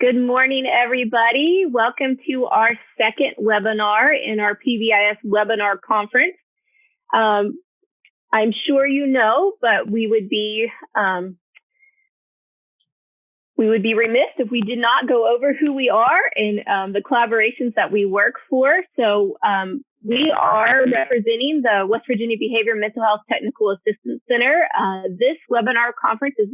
Good morning, everybody. Welcome to our second webinar in our PBIS webinar conference. I'm sure you know, but we would be remiss if we did not go over who we are and the collaborations that we work for. So we are representing the West Virginia Behavior Mental Health Technical Assistance Center. This webinar conference is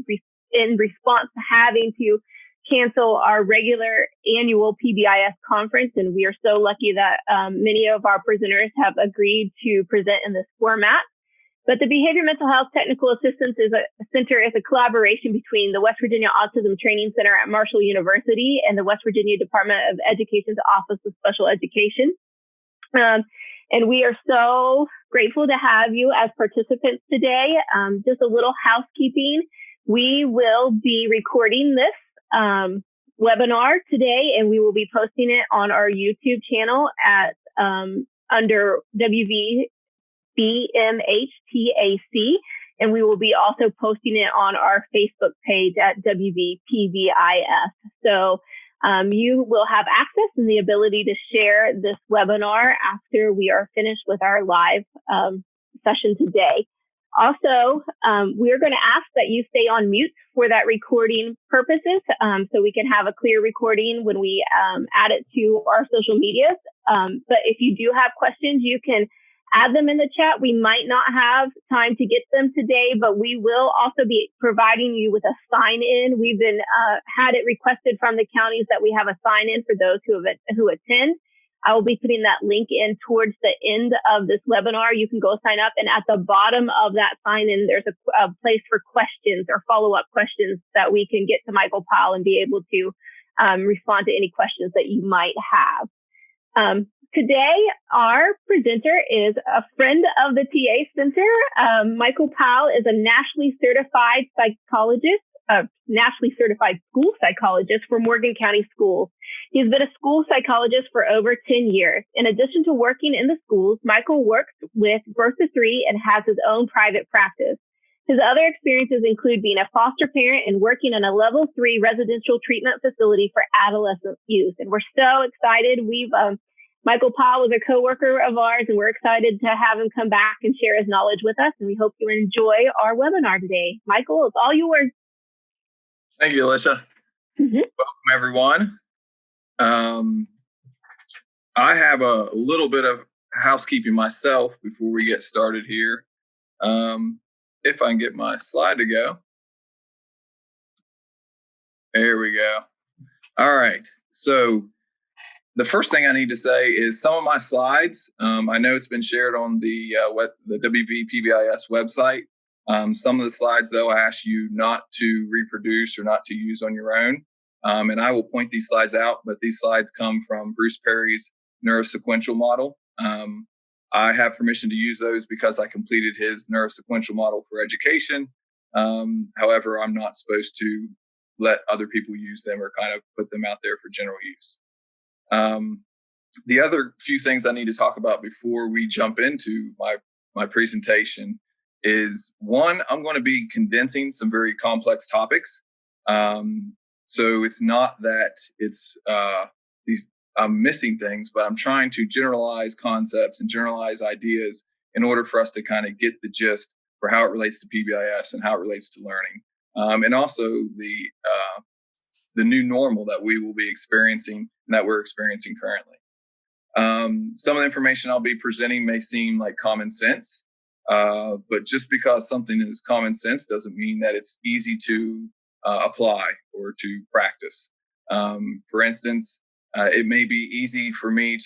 in response to having to cancel our regular annual PBIS conference, and we are so lucky that many of our presenters have agreed to present in this format. But the Behavior Mental Health Technical Assistance Center is a collaboration between the West Virginia Autism Training Center at Marshall University and the West Virginia Department of Education's Office of Special Education. And we are so grateful to have you as participants today. Just a little housekeeping. We will be recording this webinar today, and we will be posting it on our YouTube channel at under WVBMHTAC, and we will be also posting it on our Facebook page at WVPBIS. So you will have access and the ability to share this webinar after we are finished with our live session today. Also, we're going to ask that you stay on mute for that recording purposes, so we can have a clear recording when we add it to our social medias. But if you do have questions, you can add them in the chat. We might not have time to get them today, but we will also be providing you with a sign-in. We've been had it requested from the counties that we have a sign-in for those who attend. I will be putting that link in towards the end of this webinar. You can go sign up, and at the bottom of that sign-in, there's a place for questions or follow-up questions that we can get to Michael Powell and be able to respond to any questions that you might have. Today, our presenter is a friend of the TA Center. Michael Powell is a nationally certified school psychologist for Morgan County Schools. He's been a school psychologist for over 10 years. In addition to working in the schools, Michael works with Birth to Three and has his own private practice. His other experiences include being a foster parent and working in a level 3 residential treatment facility for adolescent youth. And we're so excited. Michael Powell was a coworker of ours, and we're excited to have him come back and share his knowledge with us. And we hope you enjoy our webinar today. Michael, it's all yours. Thank you, Alicia. Welcome, everyone. I have a little bit of housekeeping myself before we get started here. If I can get my slide to go. There we go. All right. So the first thing I need to say is some of my slides, I know it's been shared on the WVPBIS website. Some of the slides, though, I ask you not to reproduce or not to use on your own. And I will point these slides out, but these slides come from Bruce Perry's neurosequential model. I have permission to use those because I completed his neurosequential model for education. However, I'm not supposed to let other people use them or kind of put them out there for general use. The other few things I need to talk about before we jump into my presentation is, one, I'm going to be condensing some very complex topics. So it's not that it's I'm missing things, but I'm trying to generalize concepts and generalize ideas in order for us to kind of get the gist for how it relates to PBIS and how it relates to learning, and also the new normal that we will be experiencing and that we're experiencing currently. Some of the information I'll be presenting may seem like common sense, but just because something is common sense doesn't mean that it's easy to apply or to practice. For instance, it may be easy for me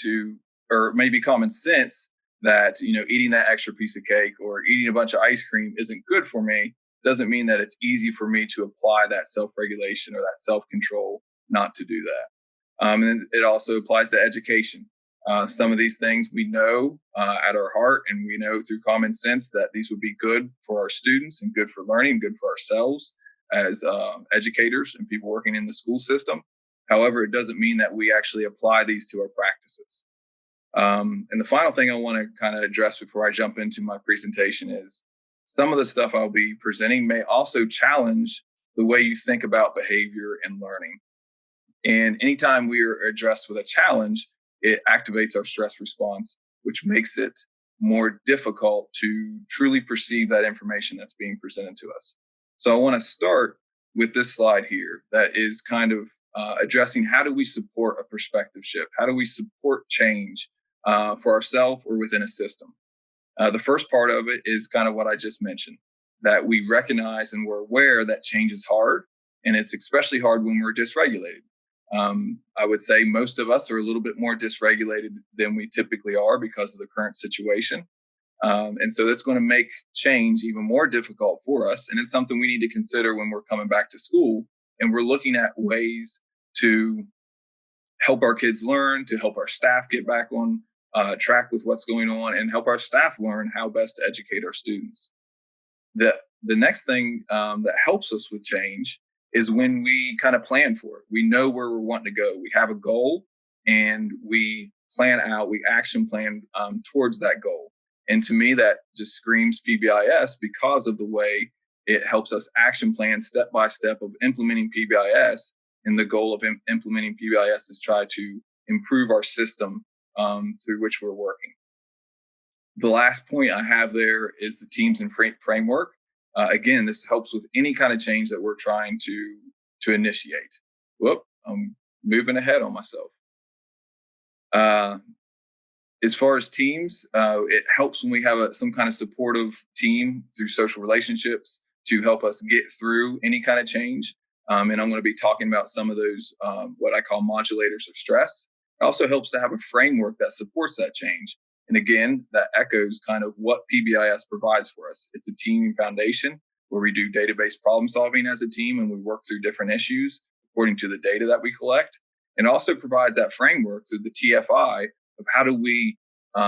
or it may be common sense that, eating that extra piece of cake or eating a bunch of ice cream isn't good for me. Doesn't mean that it's easy for me to apply that self-regulation or that self-control not to do that. And it also applies to education. Some of these things we know at our heart, and we know through common sense that these would be good for our students and good for learning, good for ourselves as educators and people working in the school system. However, it doesn't mean that we actually apply these to our practices. And the final thing I want to kind of address before I jump into my presentation is some of the stuff I'll be presenting may also challenge the way you think about behavior and learning. And anytime we are addressed with a challenge, it activates our stress response, which makes it more difficult to truly perceive that information that's being presented to us. So I want to start with this slide here that is kind of addressing how do we support a perspective shift? How do we support change for ourselves or within a system? The first part of it is kind of what I just mentioned, that we recognize and we're aware that change is hard, and it's especially hard when we're dysregulated. I would say most of us are a little bit more dysregulated than we typically are because of the current situation. And so that's going to make change even more difficult for us. And it's something we need to consider when we're coming back to school and we're looking at ways to help our kids learn, to help our staff get back on track with what's going on, and help our staff learn how best to educate our students. The next thing that helps us with change is when we kind of plan for it. We know where we're wanting to go. We have a goal and we plan out, we action plan towards that goal. And to me, that just screams PBIS because of the way it helps us action plan step by step of implementing PBIS. And the goal of implementing PBIS is try to improve our system through which we're working. The last point I have there is the teams and framework. Again, this helps with any kind of change that we're trying to initiate. Whoop, I'm moving ahead on myself. As far as teams, it helps when we have some kind of supportive team through social relationships to help us get through any kind of change. And I'm going to be talking about some of those, what I call modulators of stress. It also helps to have a framework that supports that change. And again, that echoes kind of what PBIS provides for us. It's a team foundation where we do database problem solving as a team and we work through different issues according to the data that we collect. And also provides that framework through the TFI of how do we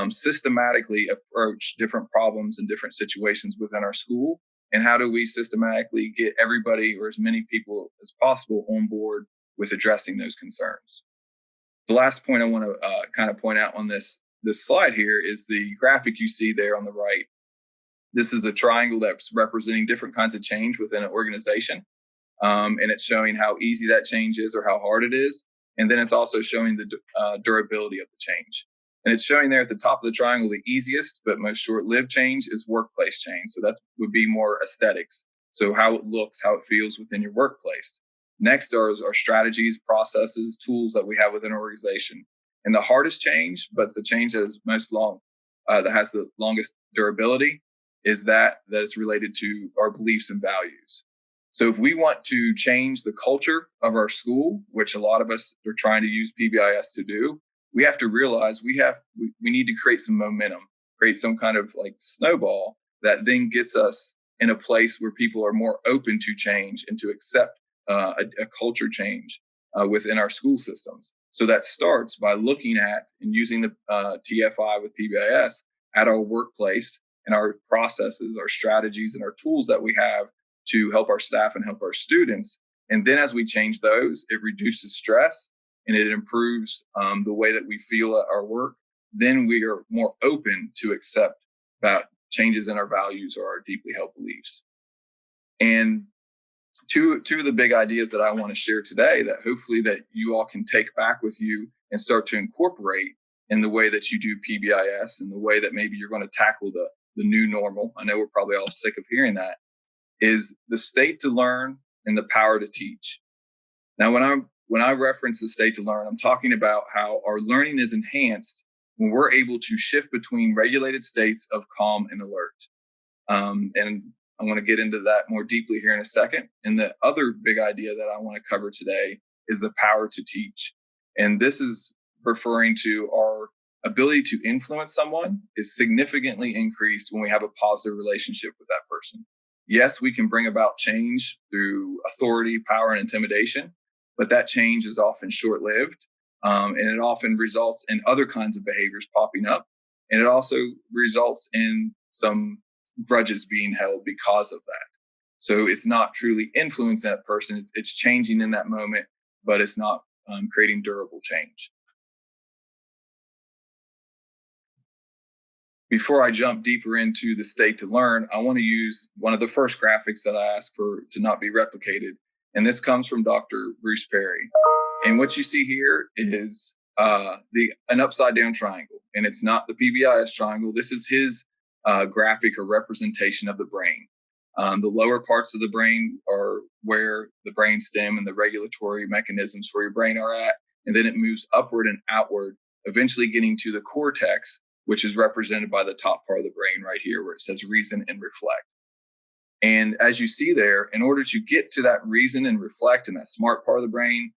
systematically approach different problems and different situations within our school, and how do we systematically get everybody or as many people as possible on board with addressing those concerns. The last point I want to kind of point out on this slide here is the graphic you see there on the right. This is a triangle that's representing different kinds of change within an organization. And it's showing how easy that change is or how hard it is. And then it's also showing the durability of the change. And it's showing there at the top of the triangle, the easiest but most short-lived change is workplace change. So that would be more aesthetics. So how it looks, how it feels within your workplace. Next are strategies, processes, tools that we have within an organization. And the hardest change, but the change that is that has the longest durability, is that is related to our beliefs and values. So if we want to change the culture of our school, which a lot of us are trying to use PBIS to do, we have to realize we need to create some momentum, create some kind of like snowball that then gets us in a place where people are more open to change and to accept a culture change within our school systems. So that starts by looking at and using the TFI with PBIS at our workplace and our processes, our strategies, and our tools that we have to help our staff and help our students. And then as we change those, it reduces stress and it improves the way that we feel at our work. Then we are more open to accept about changes in our values or our deeply held beliefs. And two of the big ideas that I want to share today that hopefully that you all can take back with you and start to incorporate in the way that you do PBIS and the way that maybe you're going to tackle the new normal. I know we're probably all sick of hearing that, is the state to learn and the power to teach. Now, when I reference the state to learn, I'm talking about how our learning is enhanced when we're able to shift between regulated states of calm and alert. And I want to get into that more deeply here in a second. And the other big idea that I want to cover today is the power to teach. And this is referring to our ability to influence someone is significantly increased when we have a positive relationship with that person. Yes, we can bring about change through authority, power, and intimidation, but that change is often short-lived, and it often results in other kinds of behaviors popping up, and it also results in some grudges being held because of that. So it's not truly influencing that person. It's changing in that moment, but it's not creating durable change. Before I jump deeper into the state to learn, I want to use one of the first graphics that I asked for to not be replicated. And this comes from Dr. Bruce Perry. And what you see here is an upside down triangle, and it's not the PBIS triangle. This is his graphic or representation of the brain. The lower parts of the brain are where the brain stem and the regulatory mechanisms for your brain are at, and then it moves upward and outward, eventually getting to the cortex, which is represented by the top part of the brain right here, where it says reason and reflect. And as you see there, in order to get to that reason and reflect and that smart part of the brain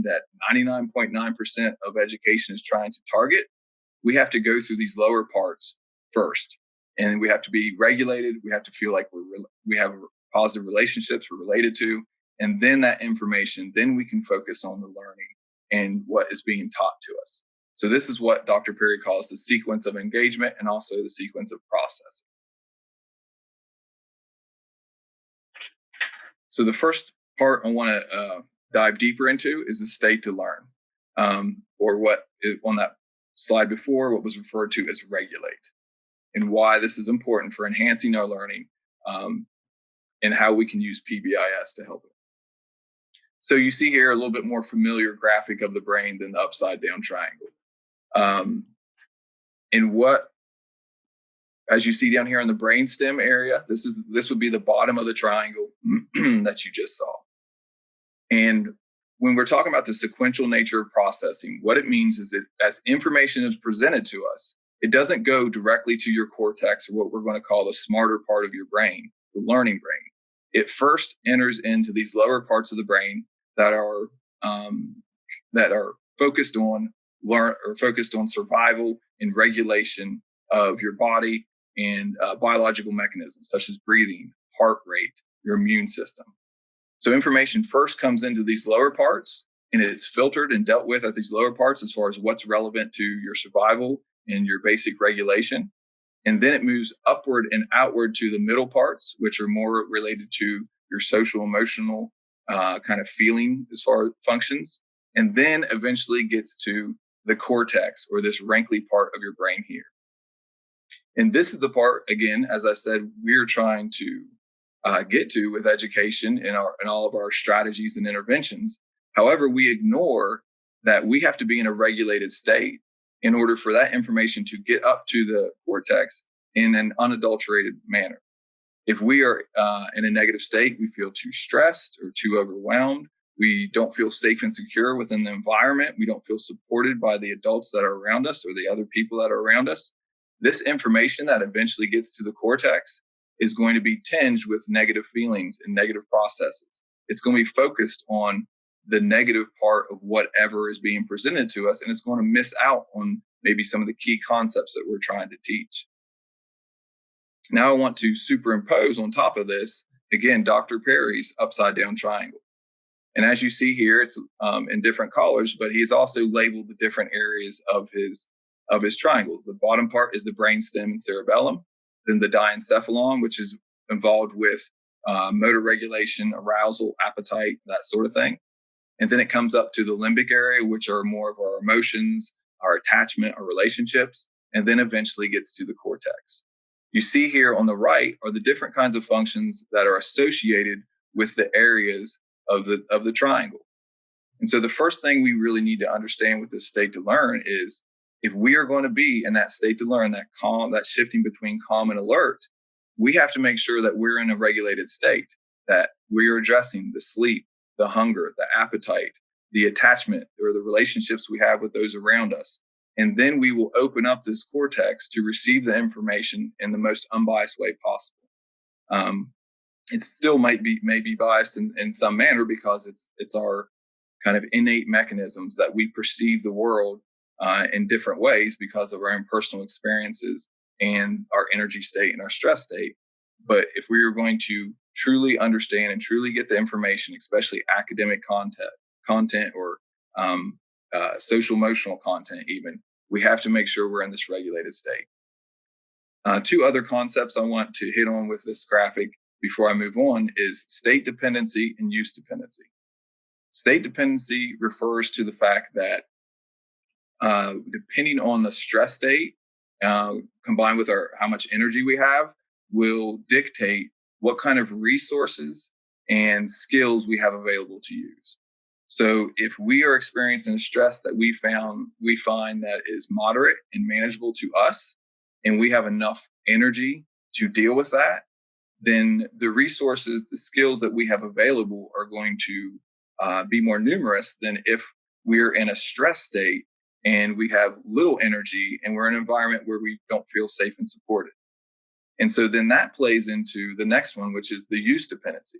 that 99.9% of education is trying to target, we have to go through these lower parts first. And we have to be regulated. We have to feel like we have positive relationships we're related to. And then that information, then we can focus on the learning and what is being taught to us. So this is what Dr. Perry calls the sequence of engagement and also the sequence of processing. So the first part I want to dive deeper into is the state to learn, or what on that slide before, what was referred to as regulate, and why this is important for enhancing our learning, and how we can use PBIS to help it. So you see here a little bit more familiar graphic of the brain than the upside down triangle. As you see down here in the brainstem area, this would be the bottom of the triangle that you just saw. And when we're talking about the sequential nature of processing, what it means is that as information is presented to us, it doesn't go directly to your cortex, or what we're going to call the smarter part of your brain, the learning brain. It first enters into these lower parts of the brain that are focused on survival and regulation of your body and biological mechanisms such as breathing, heart rate, your immune system. So information first comes into these lower parts, and it's filtered and dealt with at these lower parts as far as what's relevant to your survival and your basic regulation. And then it moves upward and outward to the middle parts, which are more related to your social, emotional kind of feeling as far as functions. And then eventually gets to the cortex, or this wrinkly part of your brain here. And this is the part, again, as I said, we're trying to get to with education and all of our strategies and interventions. However, we ignore that we have to be in a regulated state in order for that information to get up to the cortex in an unadulterated manner. If we are in a negative state, we feel too stressed or too overwhelmed. We don't feel safe and secure within the environment. We don't feel supported by the adults that are around us or the other people that are around us. This information that eventually gets to the cortex is going to be tinged with negative feelings and negative processes. It's going to be focused on the negative part of whatever is being presented to us, and it's going to miss out on maybe some of the key concepts that we're trying to teach. Now I want to superimpose on top of this, again, Dr. Perry's upside down triangle. And as you see here, it's in different colors, but he's also labeled the different areas of his triangle. The bottom part is the brainstem and cerebellum, then the diencephalon, which is involved with motor regulation, arousal, appetite, that sort of thing. And then it comes up to the limbic area, which are more of our emotions, our attachment, our relationships, and then eventually gets to the cortex. You see here on the right are the different kinds of functions that are associated with the areas of the triangle. And so the first thing we really need to understand with this state to learn is, if we are going to be in that state to learn, that calm, that shifting between calm and alert, we have to make sure that we're in a regulated state, that we are addressing the sleep, the hunger, the appetite, the attachment, or the relationships we have with those around us. And then we will open up this cortex to receive the information in the most unbiased way possible. It still may be biased in some manner, because it's our kind of innate mechanisms that we perceive the world in different ways because of our own personal experiences and our energy state and our stress state. But if we are going to truly understand and truly get the information, especially academic content or social emotional content even, we have to make sure we're in this regulated state. Two other concepts I want to hit on with this graphic before I move on is state dependency and use dependency. State dependency refers to the fact that depending on the stress state, combined with how much energy we have, will dictate what kind of resources and skills we have available to use. So if we are experiencing a stress that we find that is moderate and manageable to us, and we have enough energy to deal with that, then the resources, the skills that we have available are going to be more numerous than if we're in a stress state and we have little energy and we're in an environment where we don't feel safe and supported. And so then that plays into the next one, which is the use dependency.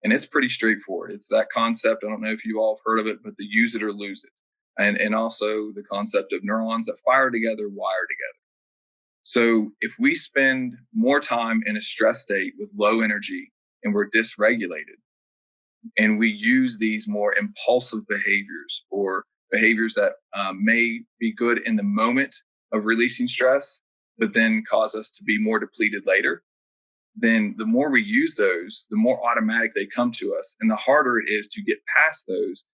And it's pretty straightforward. It's that concept. I don't know if you all have heard of it, but the use it or lose it. And also the concept of neurons that fire together, wire together. So if we spend more time in a stress state with low energy and we're dysregulated, and we use these more impulsive behaviors or behaviors that may be good in the moment of releasing stress, but then cause us to be more depleted later, then the more we use those, the more automatic they come to us. And the harder it is to get past those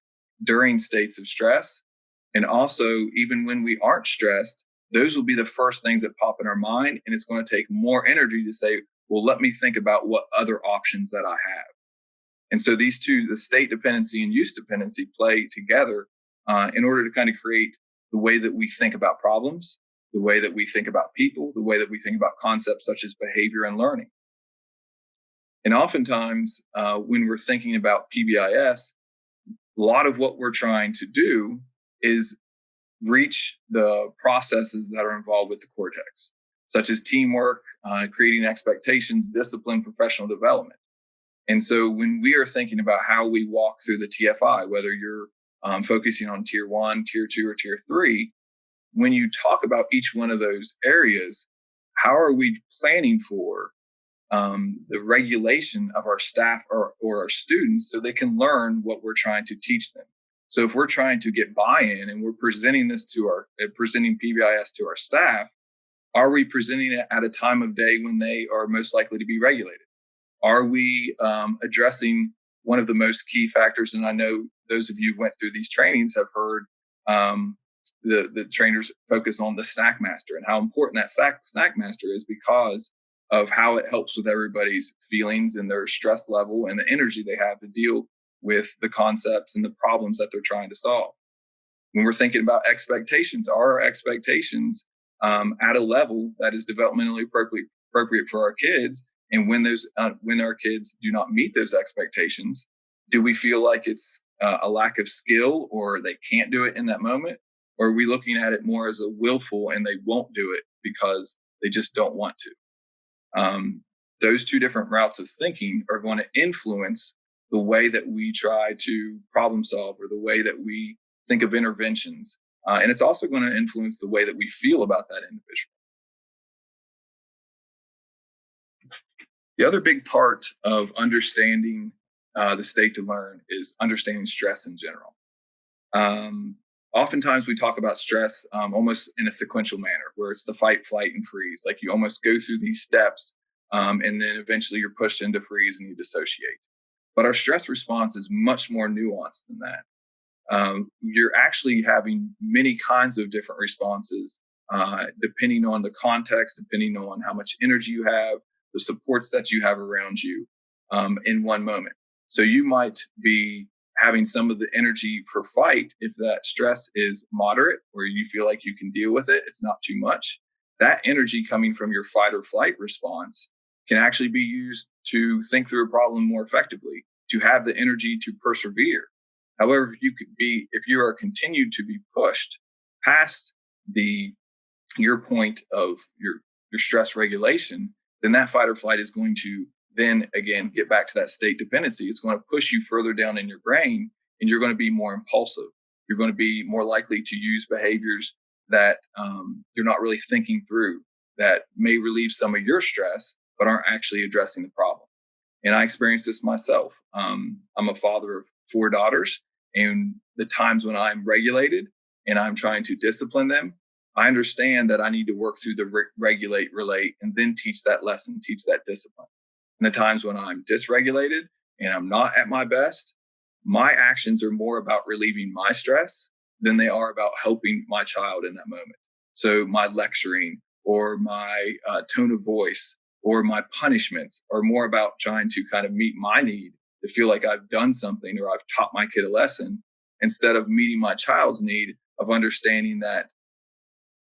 during states of stress. And also, even when we aren't stressed, those will be the first things that pop in our mind. And it's going to take more energy to say, well, let me think about what other options that I have. And so these two, the state dependency and use dependency, play together in order to kind of create the way that we think about problems, the way that we think about people, the way that we think about concepts such as behavior and learning. And oftentimes, when we're thinking about PBIS, a lot of what we're trying to do is reach the processes that are involved with the cortex, such as teamwork, creating expectations, discipline, professional development. And so when we are thinking about how we walk through the TFI, whether you're focusing on tier 1, tier 2, or tier 3, when you talk about each one of those areas, how are we planning for the regulation of our staff or our students so they can learn what we're trying to teach them? So if we're trying to get buy-in and we're presenting presenting PBIS to our staff, are we presenting it at a time of day when they are most likely to be regulated? Are we addressing one of the most key factors? And I know those of you who went through these trainings have heard the trainers focus on the snack master and how important that snack master is because of how it helps with everybody's feelings and their stress level and the energy they have to deal with the concepts and the problems that they're trying to solve. When we're thinking about expectations, are our expectations at a level that is developmentally appropriate for our kids? And when our kids do not meet those expectations, do we feel like it's a lack of skill or they can't do it in that moment? Or are we looking at it more as a willful and they won't do it because they just don't want to? Those two different routes of thinking are going to influence the way that we try to problem solve or the way that we think of interventions. And it's also going to influence the way that we feel about that individual. The other big part of understanding the state to learn is understanding stress in general. Oftentimes we talk about stress almost in a sequential manner, where it's the fight, flight, and freeze. Like you almost go through these steps and then eventually you're pushed into freeze and you dissociate. But our stress response is much more nuanced than that. You're actually having many kinds of different responses depending on the context, depending on how much energy you have, the supports that you have around you in one moment. So you might be having some of the energy for fight if that stress is moderate or you feel like you can deal with it, it's not too much. That energy coming from your fight or flight response can actually be used to think through a problem more effectively, to have the energy to persevere. However, if you are continued to be pushed past your point of your stress regulation, then that fight or flight is going to then again get back to that state dependency. It's going to push you further down in your brain and you're going to be more impulsive. You're going to be more likely to use behaviors that you're not really thinking through, that may relieve some of your stress, but aren't actually addressing the problem. And I experienced this myself. I'm a father of 4 daughters, and the times when I'm regulated and I'm trying to discipline them, I understand that I need to work through the regulate, relate, and then teach that lesson, teach that discipline. And the times when I'm dysregulated and I'm not at my best, my actions are more about relieving my stress than they are about helping my child in that moment. So my lecturing or my tone of voice or my punishments are more about trying to kind of meet my need to feel like I've done something or I've taught my kid a lesson instead of meeting my child's need of understanding that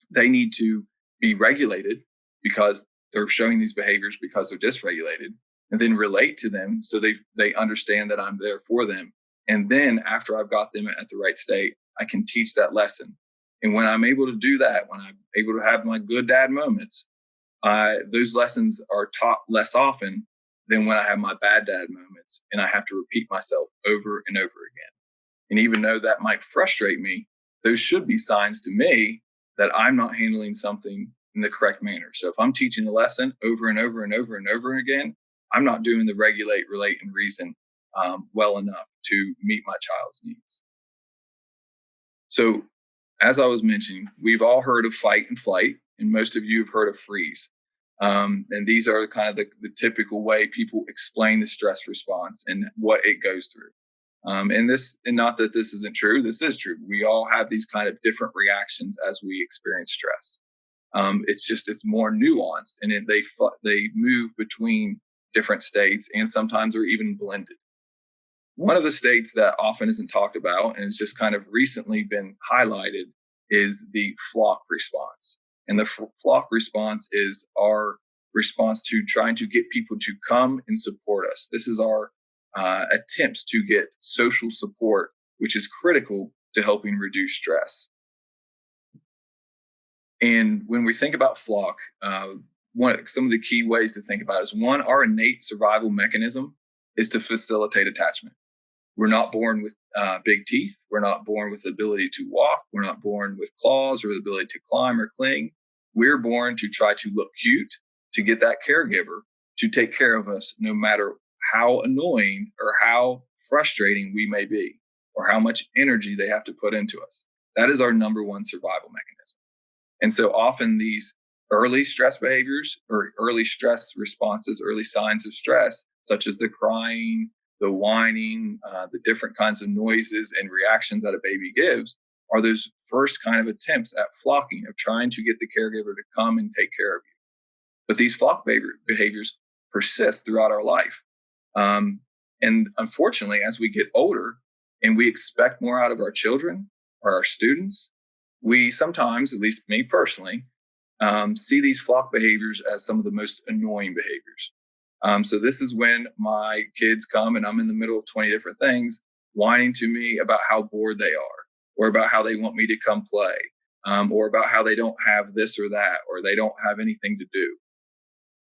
they need to be regulated because they're showing these behaviors because they're dysregulated, and then relate to them so they understand that I'm there for them. And then after I've got them at the right state, I can teach that lesson. And when I'm able to do that, when I'm able to have my good dad moments, those lessons are taught less often than when I have my bad dad moments and I have to repeat myself over and over again. And even though that might frustrate me, those should be signs to me that I'm not handling something in the correct manner. So if I'm teaching a lesson over and over and over and over again, I'm not doing the regulate, relate, and reason well enough to meet my child's needs. So as I was mentioning, we've all heard of fight and flight, and most of you have heard of freeze. And these are kind of the typical way people explain the stress response and what it goes through. And not that this isn't true, this is true. We all have these kind of different reactions as we experience stress. It's more nuanced, and they move between different states, and sometimes they're even blended. One of the states that often isn't talked about and has just kind of recently been highlighted is the flock response. And the flock response is our response to trying to get people to come and support us. This is our attempts to get social support, which is critical to helping reduce stress. And when we think about flock, some of the key ways to think about it is, one, our innate survival mechanism is to facilitate attachment. We're not born with big teeth. We're not born with the ability to walk. We're not born with claws or the ability to climb or cling. We're born to try to look cute, to get that caregiver to take care of us, no matter how annoying or how frustrating we may be, or how much energy they have to put into us. That is our number one survival mechanism. And so often these early stress behaviors or early stress responses, early signs of stress, such as the crying, the whining, the different kinds of noises and reactions that a baby gives, are those first kind of attempts at flocking, of trying to get the caregiver to come and take care of you. But these flock behaviors persist throughout our life. And unfortunately, as we get older and we expect more out of our children or our students, we sometimes, at least me personally, see these flock behaviors as some of the most annoying behaviors. So this is when my kids come and I'm in the middle of 20 different things, whining to me about how bored they are, or about how they want me to come play, or about how they don't have this or that, or they don't have anything to do.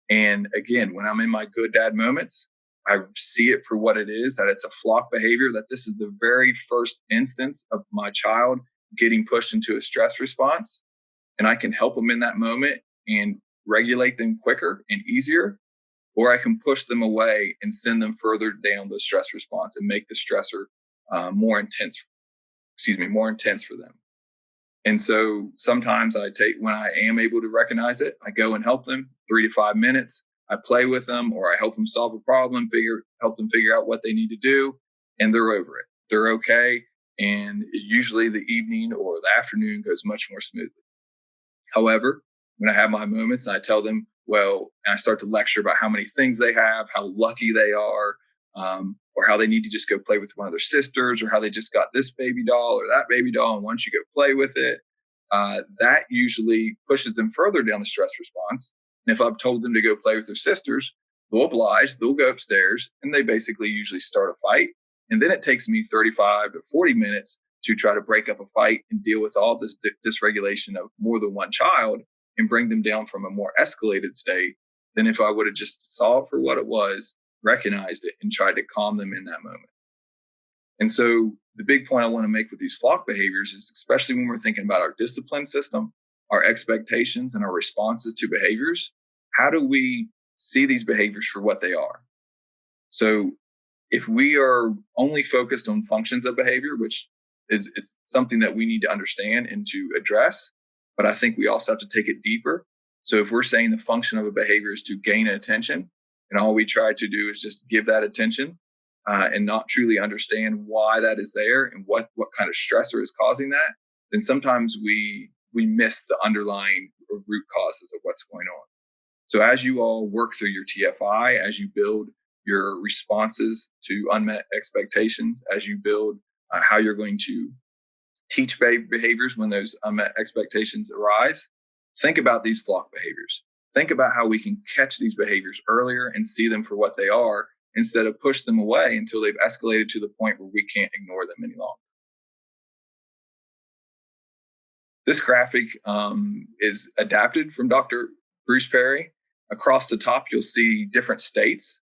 And again, when I'm in my good dad moments, I see it for what it is, that it's a flock behavior, that this is the very first instance of my child getting pushed into a stress response. And I can help them in that moment and regulate them quicker and easier, or I can push them away and send them further down the stress response and make the stressor more intense for them. And so sometimes when I am able to recognize it, I go and help them 3 to 5 minutes. I play with them, or I help them solve a problem, help them figure out what they need to do, and they're over it. They're okay. And usually the evening or the afternoon goes much more smoothly. However, when I have my moments and I tell them, and I start to lecture about how many things they have, how lucky they are, or how they need to just go play with one of their sisters, or how they just got this baby doll or that baby doll, and once you go play with it, that usually pushes them further down the stress response. And if I've told them to go play with their sisters, they'll oblige, they'll go upstairs, and they basically usually start a fight. And then it takes me 35 to 40 minutes to try to break up a fight and deal with all this dysregulation of more than one child and bring them down from a more escalated state than if I would have just saw it for what it was, recognized it, and tried to calm them in that moment. And so the big point I want to make with these flock behaviors is, especially when we're thinking about our discipline system, our expectations, and our responses to behaviors, how do we see these behaviors for what they are? So if we are only focused on functions of behavior, which it's something that we need to understand and to address, but I think we also have to take it deeper. So if we're saying the function of a behavior is to gain attention, and all we try to do is just give that attention and not truly understand why that is there and what kind of stressor is causing that, then sometimes we miss the underlying root causes of what's going on. So as you all work through your TFI, as you build your responses to unmet expectations, as you build how you're going to teach behaviors when those unmet expectations arise. Think about these flock behaviors. Think about how we can catch these behaviors earlier and see them for what they are instead of push them away until they've escalated to the point where we can't ignore them any longer. This graphic is adapted from Dr. Bruce Perry. Across the top, you'll see different states,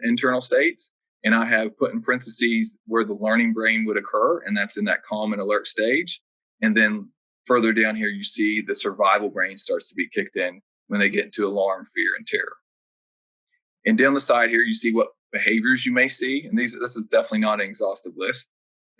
internal states, and I have put in parentheses where the learning brain would occur, and that's in that calm and alert stage. And then further down here, you see the survival brain starts to be kicked in when they get into alarm, fear, and terror. And down the side here, you see what behaviors you may see. And this is definitely not an exhaustive list.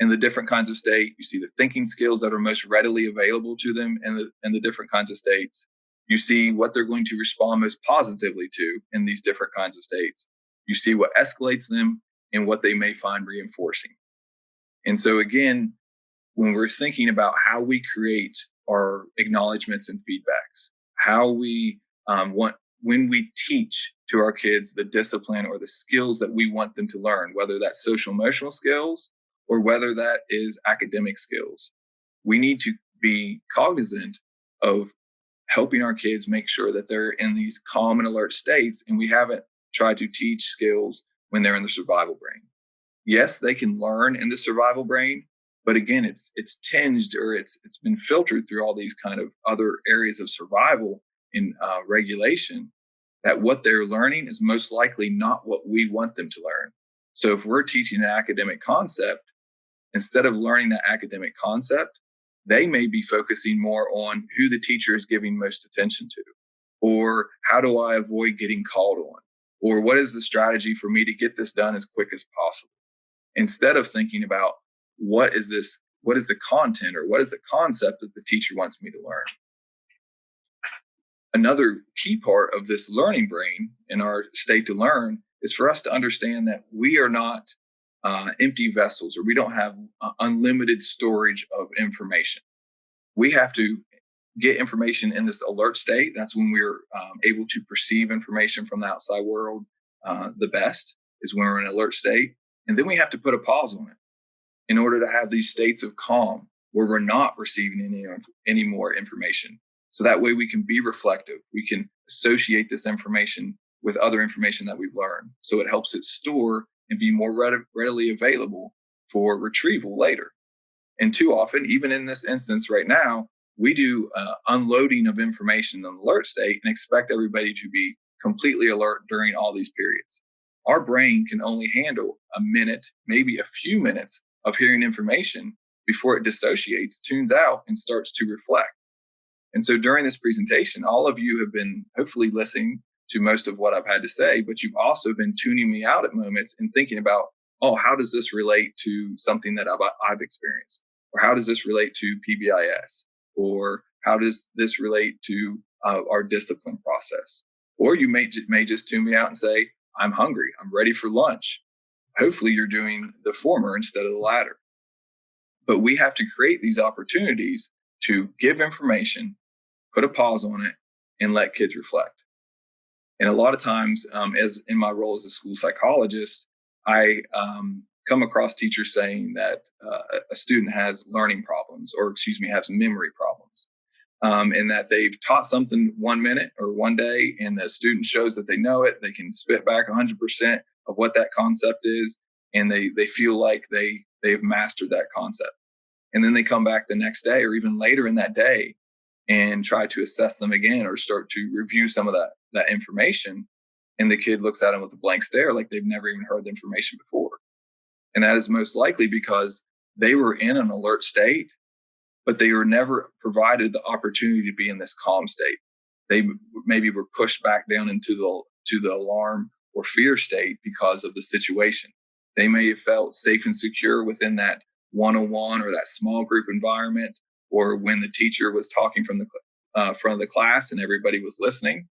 In the different kinds of state, you see the thinking skills that are most readily available to them in the different kinds of states. You see what they're going to respond most positively to in these different kinds of states. You see what escalates them and what they may find reinforcing. And so again, when we're thinking about how we create our acknowledgments and feedbacks, how we when we teach to our kids the discipline or the skills that we want them to learn, whether that's social emotional skills or whether that is academic skills, we need to be cognizant of helping our kids make sure that they're in these calm and alert states, and we haven't tried to teach skills when they're in the survival brain. Yes, they can learn in the survival brain, but again, it's tinged or it's been filtered through all these kind of other areas of survival in regulation, that what they're learning is most likely not what we want them to learn. So if we're teaching an academic concept, instead of learning that academic concept, they may be focusing more on who the teacher is giving most attention to, or how do I avoid getting called on, or what is the strategy for me to get this done as quick as possible, instead of thinking about what is the content or what is the concept that the teacher wants me to learn. Another key part of this learning brain in our state to learn is for us to understand that we are not empty vessels, or we don't have unlimited storage of information. We have to get information in this alert state. That's when we're able to perceive information from the outside world the best, is when we're in an alert state. And then we have to put a pause on it in order to have these states of calm where we're not receiving any more information. So that way we can be reflective. We can associate this information with other information that we've learned. So it helps it store and be more readily available for retrieval later. And too often, even in this instance right now, we do unloading of information in the alert state and expect everybody to be completely alert during all these periods. Our brain can only handle a minute, maybe a few minutes of hearing information before it dissociates, tunes out, and starts to reflect. And so during this presentation, all of you have been hopefully listening to most of what I've had to say, but you've also been tuning me out at moments and thinking about, oh, how does this relate to something that I've experienced? Or how does this relate to PBIS? Or how does this relate to our discipline process? Or you may just tune me out and say, I'm hungry, I'm ready for lunch. Hopefully you're doing the former instead of the latter. But we have to create these opportunities to give information, put a pause on it, and let kids reflect. And a lot of times, as in my role as a school psychologist, I come across teachers saying that a student has learning problems, or has memory problems, and that they've taught something 1 minute or one day, and the student shows that they know it. They can spit back 100% of what that concept is, and they feel like they've mastered that concept. And then they come back the next day or even later in that day and try to assess them again or start to review some of that information. And the kid looks at them with a blank stare, like they've never even heard the information before. And that is most likely because they were in an alert state, but they were never provided the opportunity to be in this calm state. They maybe were pushed back down into the alarm or fear state because of the situation. They may have felt safe and secure within that one-on-one or that small group environment, or when the teacher was talking from the front of the class and everybody was listening.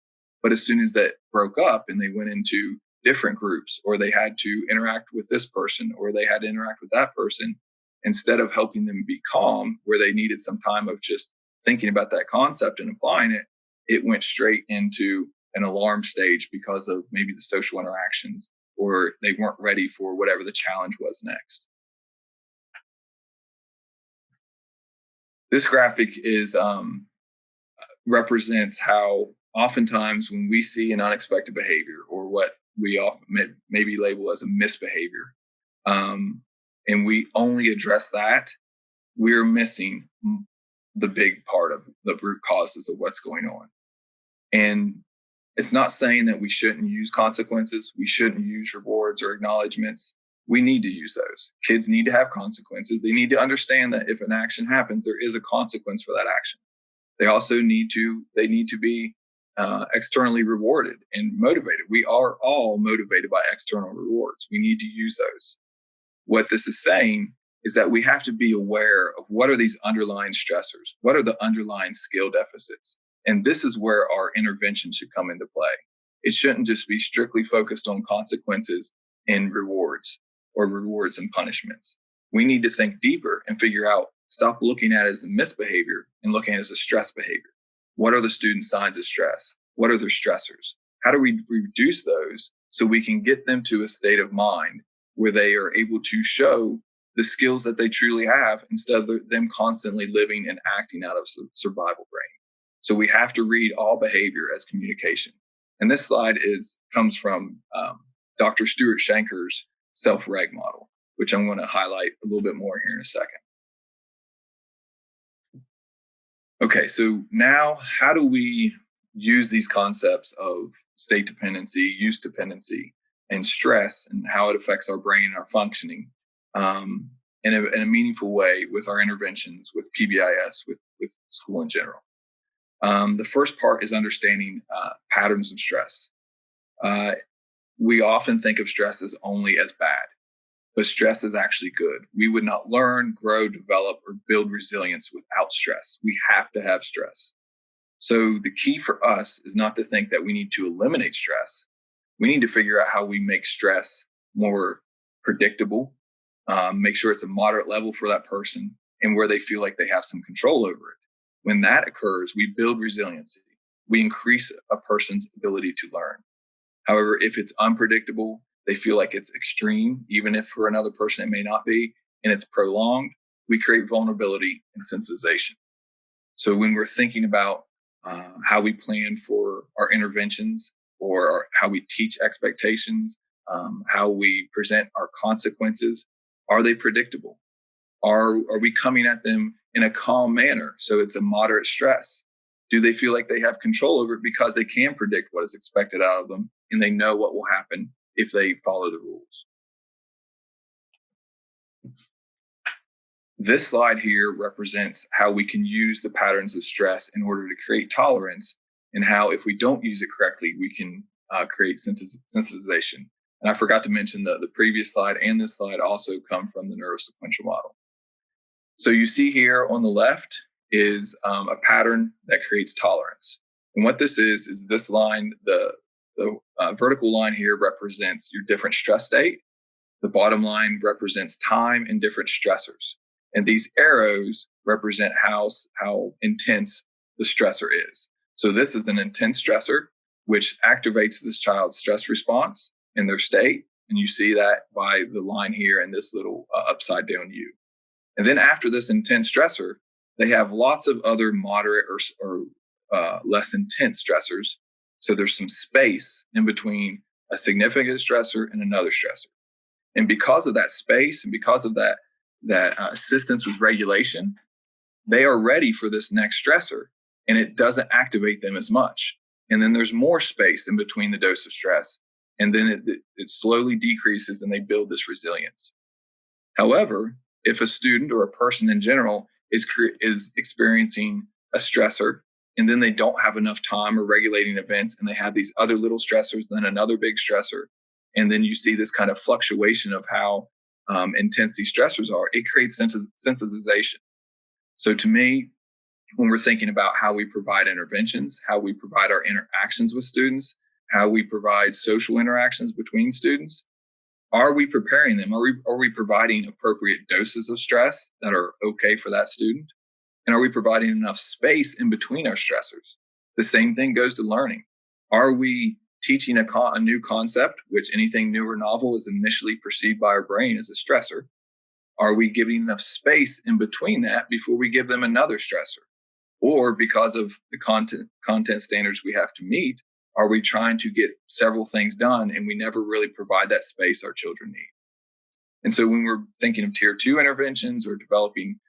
But as soon as that broke up and they went into different groups, or they had to interact with this person, or they had to interact with that person, instead of helping them be calm, where they needed some time of just thinking about that concept and applying it, it went straight into an alarm stage because of maybe the social interactions, or they weren't ready for whatever the challenge was next. This graphic is represents how oftentimes when we see an unexpected behavior or what we often maybe label as a misbehavior, and we only address that, we're missing the big part of the root causes of what's going on. And it's not saying that we shouldn't use consequences. We shouldn't use rewards or acknowledgments. We need to use those. Kids need to have consequences. They need to understand that if an action happens, there is a consequence for that action. They also need to be externally rewarded and motivated. We are all motivated by external rewards. We need to use those. What this is saying is that we have to be aware of what are these underlying stressors? What are the underlying skill deficits? And this is where our intervention should come into play. It shouldn't just be strictly focused on consequences and rewards or rewards and punishments. We need to think deeper and figure out, stop looking at it as a misbehavior and looking at it as a stress behavior. What are the student signs of stress? What are their stressors? How do we reduce those so we can get them to a state of mind where they are able to show the skills that they truly have instead of them constantly living and acting out of survival brain? So we have to read all behavior as communication. And this slide comes from Dr. Stuart Shanker's self-reg model, which I'm going to highlight a little bit more here in a second. Okay, so now how do we use these concepts of state dependency, use dependency, and stress, and how it affects our brain and our functioning in a meaningful way with our interventions, with PBIS, with school in general? The first part is understanding patterns of stress. We often think of stress as only as bad, but stress is actually good. We would not learn, grow, develop, or build resilience without stress. We have to have stress. So the key for us is not to think that we need to eliminate stress. We need to figure out how we make stress more predictable, make sure it's a moderate level for that person, and where they feel like they have some control over it. When that occurs, we build resiliency. We increase a person's ability to learn. However, if it's unpredictable, they feel like it's extreme, even if for another person it may not be, and it's prolonged, we create vulnerability and sensitization. So when we're thinking about how we plan for our interventions or how we teach expectations, how we present our consequences, are they predictable? Are we coming at them in a calm manner so it's a moderate stress? Do they feel like they have control over it because they can predict what is expected out of them and they know what will happen if they follow the rules? This slide here represents how we can use the patterns of stress in order to create tolerance, and how if we don't use it correctly, we can create sensitization. And I forgot to mention that the previous slide and this slide also come from the neurosequential model. So you see here on the left is a pattern that creates tolerance. And what this is this line, the vertical line here represents your different stress state. The bottom line represents time and different stressors. And these arrows represent how intense the stressor is. So this is an intense stressor, which activates this child's stress response in their state. And you see that by the line here and this little upside down U. And then after this intense stressor, they have lots of other moderate or less intense stressors. So there's some space in between a significant stressor and another stressor. And because of that space and because of that assistance with regulation, they are ready for this next stressor and it doesn't activate them as much. And then there's more space in between the dose of stress. And then it slowly decreases and they build this resilience. However, if a student or a person in general is experiencing a stressor and then they don't have enough time or regulating events and they have these other little stressors, then another big stressor, and then you see this kind of fluctuation of how intense these stressors are, it creates sensitization. So to me, when we're thinking about how we provide interventions, how we provide our interactions with students, how we provide social interactions between students, are we preparing them? Are we providing appropriate doses of stress that are okay for that student? And are we providing enough space in between our stressors? The same thing goes to learning. Are we teaching a new concept, which anything new or novel is initially perceived by our brain as a stressor? Are we giving enough space in between that before we give them another stressor? Or because of the content standards we have to meet, are we trying to get several things done and we never really provide that space our children need? And so when we're thinking of tier 2 interventions or developing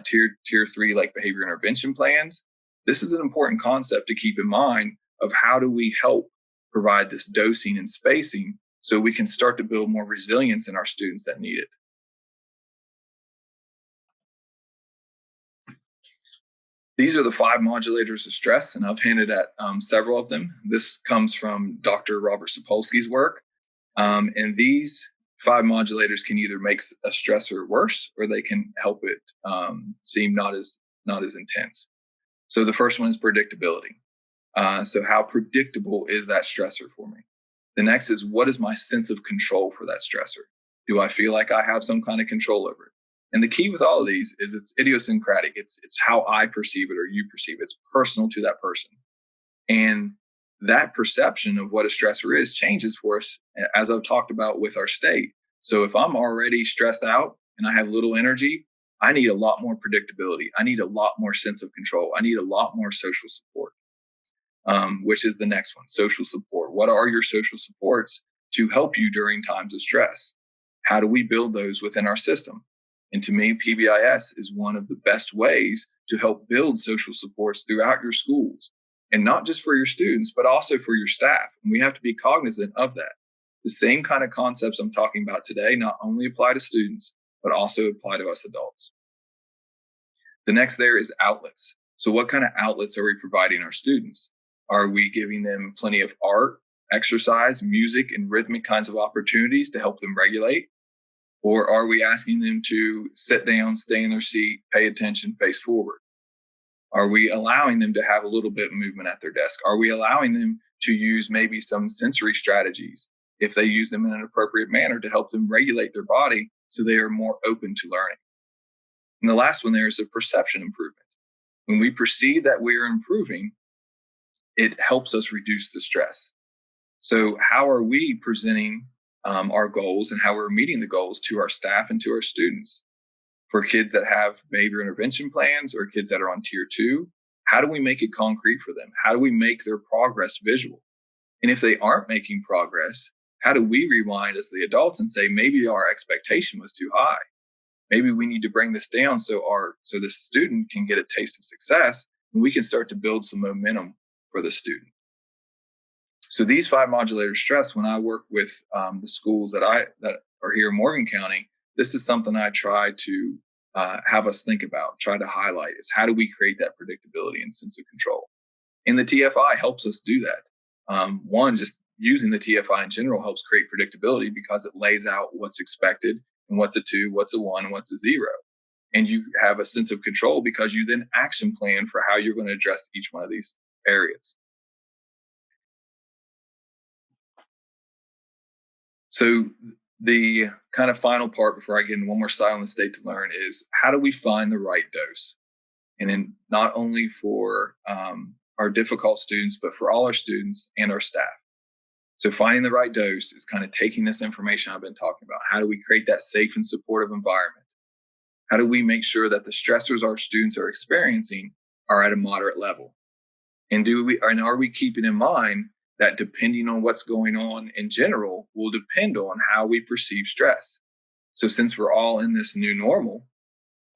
tier 3 like behavior intervention plans, this is an important concept to keep in mind of how do we help provide this dosing and spacing so we can start to build more resilience in our students that need it. These are the 5 modulators of stress, and I've hinted at several of them. This comes from Dr. Robert Sapolsky's work. And these 5 modulators can either make a stressor worse or they can help it seem not as intense. So the first one is predictability. So how predictable is that stressor for me? The next is, what is my sense of control for that stressor? Do I feel like I have some kind of control over it? And the key with all of these is it's idiosyncratic. It's how I perceive it or you perceive it. It's personal to that person. And that perception of what a stressor is changes for us, as I've talked about with our state. So if I'm already stressed out and I have little energy, I need a lot more predictability. I need a lot more sense of control. I need a lot more social support, which is the next one, social support. What are your social supports to help you during times of stress? How do we build those within our system? And to me, PBIS is one of the best ways to help build social supports throughout your schools. And not just for your students, but also for your staff. And we have to be cognizant of that. The same kind of concepts I'm talking about today not only apply to students, but also apply to us adults. The next there is outlets. So what kind of outlets are we providing our students? Are we giving them plenty of art, exercise, music, and rhythmic kinds of opportunities to help them regulate? Or are we asking them to sit down, stay in their seat, pay attention, face forward? Are we allowing them to have a little bit of movement at their desk? Are we allowing them to use maybe some sensory strategies, if they use them in an appropriate manner, to help them regulate their body so they are more open to learning? And the last one there is a perception improvement. When we perceive that we are improving, it helps us reduce the stress. So how are we presenting our goals and how we're meeting the goals to our staff and to our students? For kids that have behavior intervention plans or kids that are on tier 2, how do we make it concrete for them? How do we make their progress visual? And if they aren't making progress, how do we rewind as the adults and say, maybe our expectation was too high? Maybe we need to bring this down so the student can get a taste of success and we can start to build some momentum for the student. So these 5 modulators of stress, when I work with the schools that are here in Morgan County, this is something I try to have us think about, try to highlight, is how do we create that predictability and sense of control? And the TFI helps us do that. One, just using the TFI in general helps create predictability because it lays out what's expected and what's a 2, what's a 1, and what's a 0. And you have a sense of control because you then action plan for how you're going to address each one of these areas. So the kind of final part before I get in one more slide on the state to learn is, how do we find the right dose? And then not only for our difficult students, but for all our students and our staff. So finding the right dose is kind of taking this information I've been talking about. How do we create that safe and supportive environment? How do we make sure that the stressors our students are experiencing are at a moderate level? And are we keeping in mind that depending on what's going on in general will depend on how we perceive stress? So since we're all in this new normal,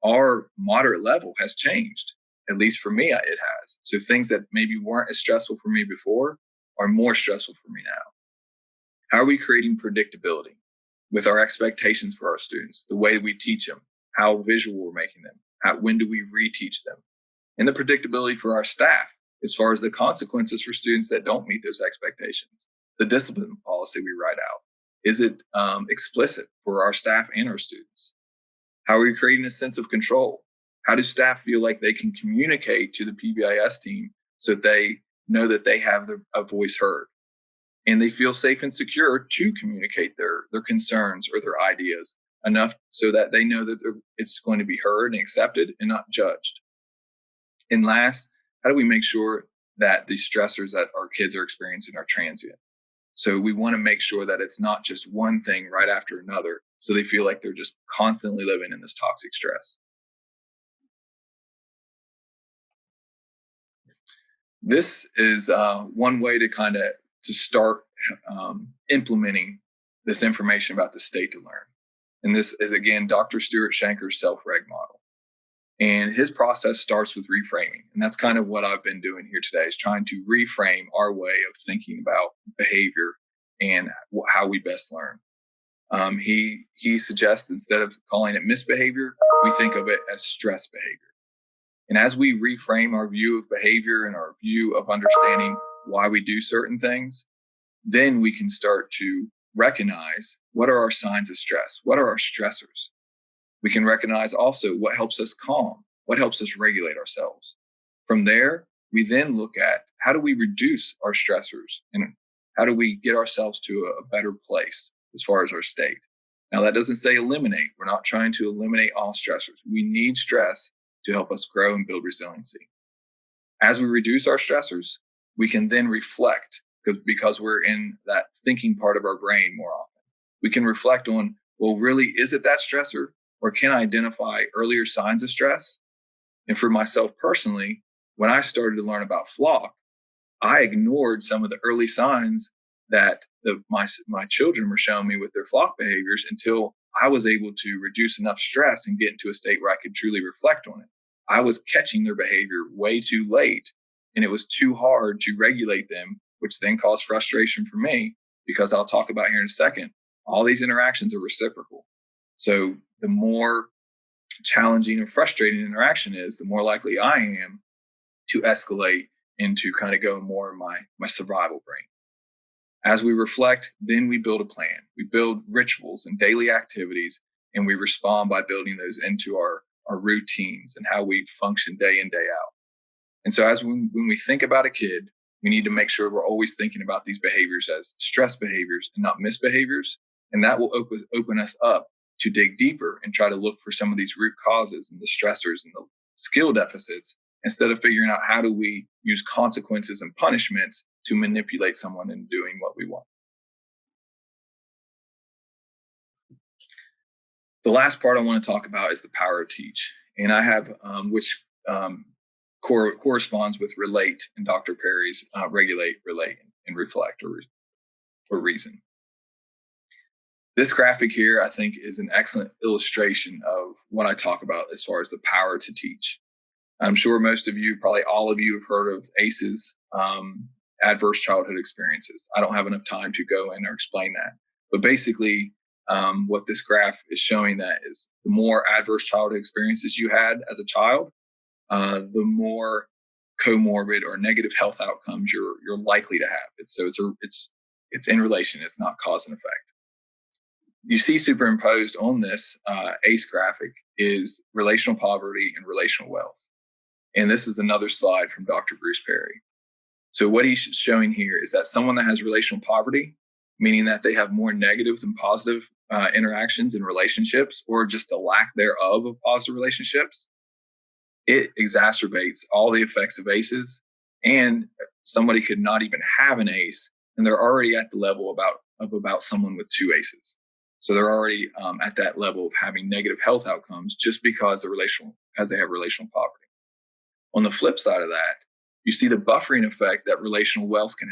our moderate level has changed. At least for me, it has. So things that maybe weren't as stressful for me before are more stressful for me now. How are we creating predictability with our expectations for our students, the way we teach them, how visual we're making them, when do we reteach them? And the predictability for our staff, as far as the consequences for students that don't meet those expectations, the discipline policy we write out. Is it explicit for our staff and our students? How are we creating a sense of control? How do staff feel like they can communicate to the PBIS team so they know that they have a voice heard? And they feel safe and secure to communicate their concerns or their ideas enough so that they know that it's going to be heard and accepted and not judged. And last, how do we make sure that the stressors that our kids are experiencing are transient? So we want to make sure that it's not just one thing right after another, So they feel like they're just constantly living in this toxic stress. This is one way to start implementing this information about the state to learn. And this is, again, Dr. Stuart Shanker's self-reg model. And his process starts with reframing. And that's kind of what I've been doing here today, is trying to reframe our way of thinking about behavior and how we best learn. He suggests, instead of calling it misbehavior, we think of it as stress behavior. And as we reframe our view of behavior and our view of understanding why we do certain things, then we can start to recognize, what are our signs of stress? What are our stressors? We can recognize also what helps us calm, what helps us regulate ourselves. From there, we then look at, how do we reduce our stressors and how do we get ourselves to a better place as far as our state? Now, that doesn't say eliminate. We're not trying to eliminate all stressors. We need stress to help us grow and build resiliency. As we reduce our stressors, we can then reflect, because we're in that thinking part of our brain more often. We can reflect on, well, really, is it that stressor? Or can I identify earlier signs of stress? And for myself personally, when I started to learn about flock, I ignored some of the early signs that my children were showing me with their flock behaviors, until I was able to reduce enough stress and get into a state where I could truly reflect on it. I was catching their behavior way too late, and it was too hard to regulate them, which then caused frustration for me, because I'll talk about here in a second, all these interactions are reciprocal. So the more challenging and frustrating interaction is, the more likely I am to escalate into kind of go more in my survival brain. As we reflect, then we build a plan. We build rituals and daily activities, and we respond by building those into our routines and how we function day in, day out. And so when we think about a kid, we need to make sure we're always thinking about these behaviors as stress behaviors and not misbehaviors. And that will open us up to dig deeper and try to look for some of these root causes and the stressors and the skill deficits, instead of figuring out how do we use consequences and punishments to manipulate someone into doing what we want. The last part I want to talk about is the power to teach. And I have, which corresponds with relate in Dr. Perry's regulate, relate, and reflect, or reason. This graphic here, I think, is an excellent illustration of what I talk about as far as the power to teach. I'm sure most of you, probably all of you, have heard of ACEs, adverse childhood experiences. I don't have enough time to go in or explain that. But basically, what this graph is showing that is, the more adverse childhood experiences you had as a child, the more comorbid or negative health outcomes you're likely to have. So it's in relation. It's not cause and effect. You see superimposed on this ACE graphic is relational poverty and relational wealth. And this is another slide from Dr. Bruce Perry. So what he's showing here is that someone that has relational poverty, meaning that they have more negative than positive interactions in relationships, or just the lack thereof of positive relationships, it exacerbates all the effects of ACEs. And somebody could not even have an ACE, and they're already at the level of about someone with 2 ACEs. So they're already at that level of having negative health outcomes just because they have relational poverty. On the flip side of that, you see the buffering effect that relational wealth can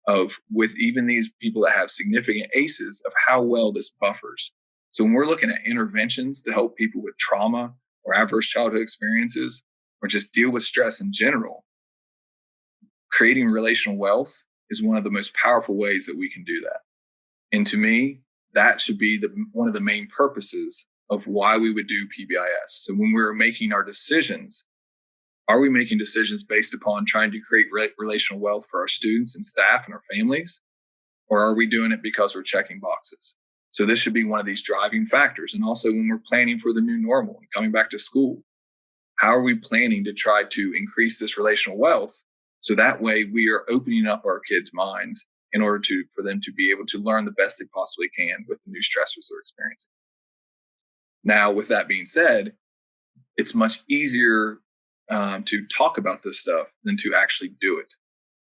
have, with even these people that have significant ACEs, of how well this buffers. So when we're looking at interventions to help people with trauma or adverse childhood experiences, or just deal with stress in general, creating relational wealth is one of the most powerful ways that we can do that. And to me, that should be one of the main purposes of why we would do PBIS. So when we're making our decisions, are we making decisions based upon trying to create relational wealth for our students and staff and our families? Or are we doing it because we're checking boxes? So this should be one of these driving factors. And also when we're planning for the new normal and coming back to school, how are we planning to try to increase this relational wealth? So that way we are opening up our kids' minds in order for them to be able to learn the best they possibly can with the new stressors they're experiencing. Now, with that being said, it's much easier to talk about this stuff than to actually do it.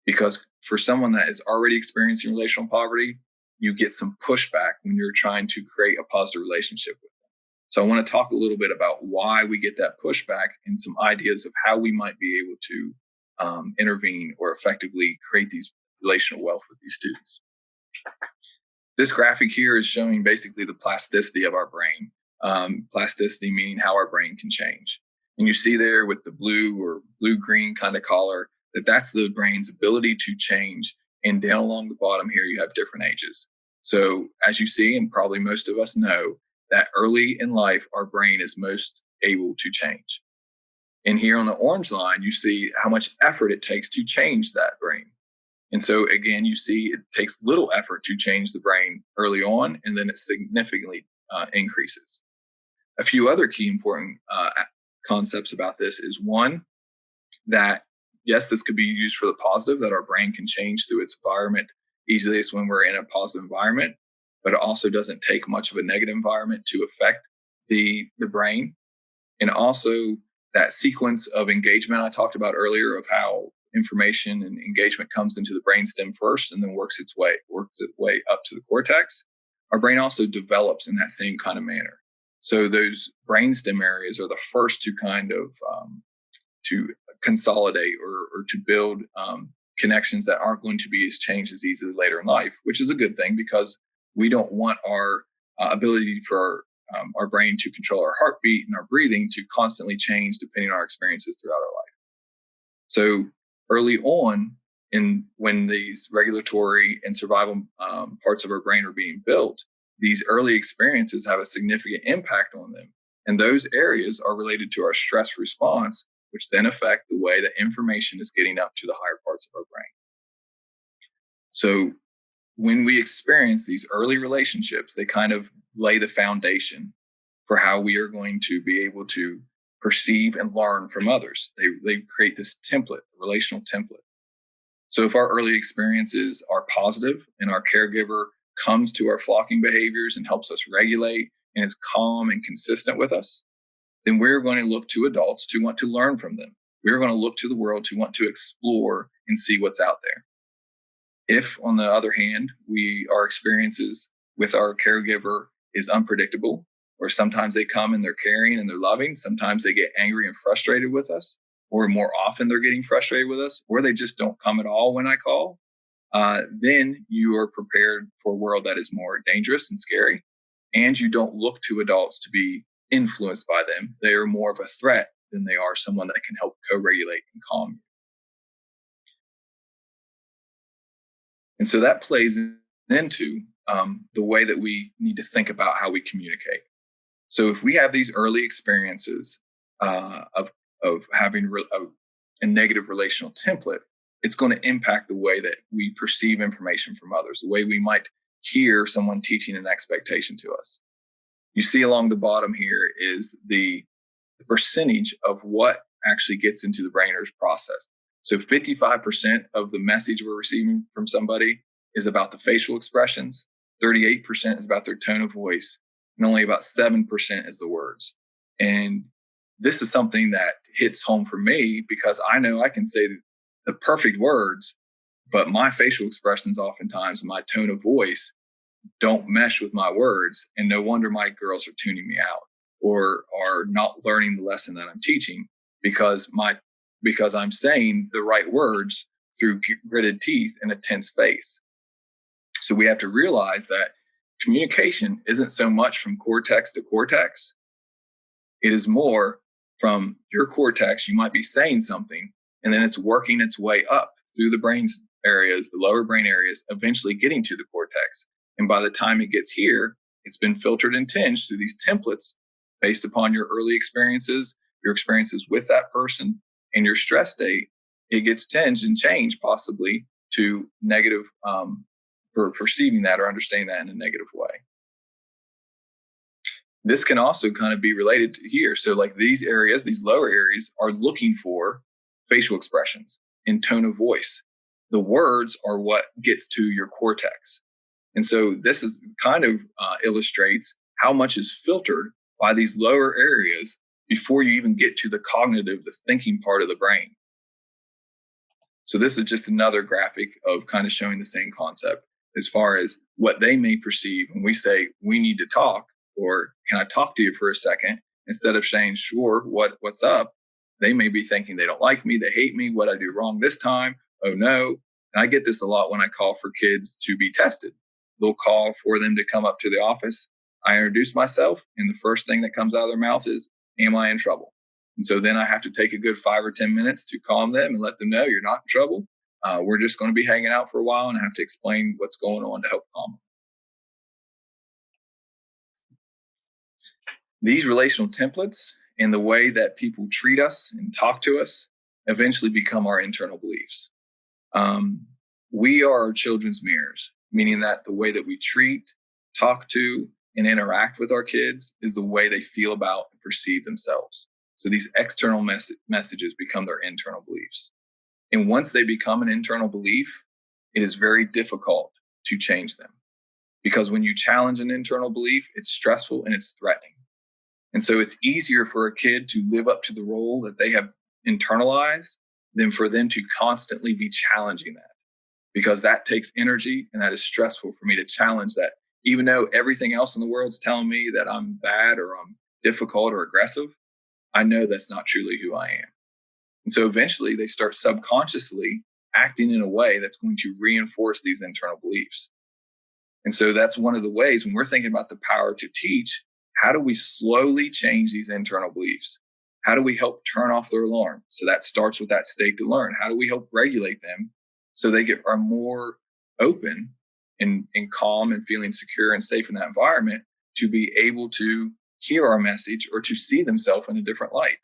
Because for someone that is already experiencing relational poverty, you get some pushback when you're trying to create a positive relationship with them. So I want to talk a little bit about why we get that pushback and some ideas of how we might be able to intervene or effectively create these relational wealth with these students. This graphic here is showing basically the plasticity of our brain. Plasticity meaning how our brain can change. And you see there with the blue or blue-green kind of color, that's the brain's ability to change. And down along the bottom here, you have different ages. So as you see, and probably most of us know, that early in life, our brain is most able to change. And here on the orange line, you see how much effort it takes to change that brain. And so again, you see it takes little effort to change the brain early on, and then it significantly increases. A few other key important concepts about this is one, that yes, this could be used for the positive, that our brain can change through its environment easiest when we're in a positive environment, but it also doesn't take much of a negative environment to affect the brain. And also that sequence of engagement I talked about earlier of how information and engagement comes into the brainstem first and then works its way up to the cortex. Our brain also develops in that same kind of manner. So those brainstem areas are the first to kind of to consolidate or to build connections that aren't going to be as changed as easily later in life, which is a good thing because we don't want our ability for our brain to control our heartbeat and our breathing to constantly change depending on our experiences throughout our life. So early on, when these regulatory and survival parts of our brain are being built, these early experiences have a significant impact on them. And those areas are related to our stress response, which then affect the way that information is getting up to the higher parts of our brain. So when we experience these early relationships, they kind of lay the foundation for how we are going to be able to perceive and learn from others. They create this template, a relational template. So if our early experiences are positive and our caregiver comes to our flocking behaviors and helps us regulate and is calm and consistent with us, then we're going to look to adults to want to learn from them. We're going to look to the world to want to explore and see what's out there. If, on the other hand, our experiences with our caregiver is unpredictable, or sometimes they come and they're caring and they're loving, sometimes they get angry and frustrated with us, or more often they're getting frustrated with us, or they just don't come at all when I call, then you are prepared for a world that is more dangerous and scary, and you don't look to adults to be influenced by them. They are more of a threat than they are someone that can help co-regulate and calm you. And so that plays into the way that we need to think about how we communicate. So if we have these early experiences of having a negative relational template, it's going to impact the way that we perceive information from others, the way we might hear someone teaching an expectation to us. You see along the bottom here is the percentage of what actually gets into the brain or is processed. So 55% of the message we're receiving from somebody is about the facial expressions, 38% is about their tone of voice, and only about 7% is the words. And this is something that hits home for me because I know I can say the perfect words, but my facial expressions oftentimes and my tone of voice don't mesh with my words. And no wonder my girls are tuning me out or are not learning the lesson that I'm teaching because I'm saying the right words through gritted teeth and a tense face. So we have to realize that communication isn't so much from cortex to cortex. It is more from your cortex. You might be saying something, and then it's working its way up through the brain's areas, the lower brain areas, eventually getting to the cortex. And by the time it gets here, it's been filtered and tinged through these templates based upon your early experiences, your experiences with that person, and your stress state. It gets tinged and changed possibly to negative for perceiving that or understanding that in a negative way. This can also kind of be related to here. So like these areas, these lower areas are looking for facial expressions and tone of voice. The words are what gets to your cortex. And so this is kind of illustrates how much is filtered by these lower areas before you even get to the cognitive, the thinking part of the brain. So this is just another graphic of kind of showing the same concept. as far as what they may perceive when we say we need to talk, or can I talk to you for a second? Instead of saying, sure, what's up? They may be thinking they don't like me, they hate me, what I do wrong this time. Oh no. And I get this a lot when I call for kids to be tested. They'll call for them to come up to the office. I introduce myself, and the first thing that comes out of their mouth is, am I in trouble? And so then I have to take a good 5 or 10 minutes to calm them and let them know you're not in trouble. We're just going to be hanging out for a while, and I have to explain what's going on to help calm them. These relational templates and the way that people treat us and talk to us eventually become our internal beliefs. We are our children's mirrors, meaning that the way that we treat, talk to, and interact with our kids is the way they feel about and perceive themselves. So these external messages become their internal beliefs. And once they become an internal belief, it is very difficult to change them. Because when you challenge an internal belief, it's stressful and it's threatening. And so it's easier for a kid to live up to the role that they have internalized than for them to constantly be challenging that. Because that takes energy, and that is stressful for me to challenge that. Even though everything else in the world is telling me that I'm bad or I'm difficult or aggressive, I know that's not truly who I am. And so eventually they start subconsciously acting in a way that's going to reinforce these internal beliefs. And so that's one of the ways when we're thinking about the power to teach, how do we slowly change these internal beliefs? How do we help turn off their alarm? So that starts with that state to learn. How do we help regulate them so they are more open and calm and feeling secure and safe in that environment to be able to hear our message or to see themselves in a different light?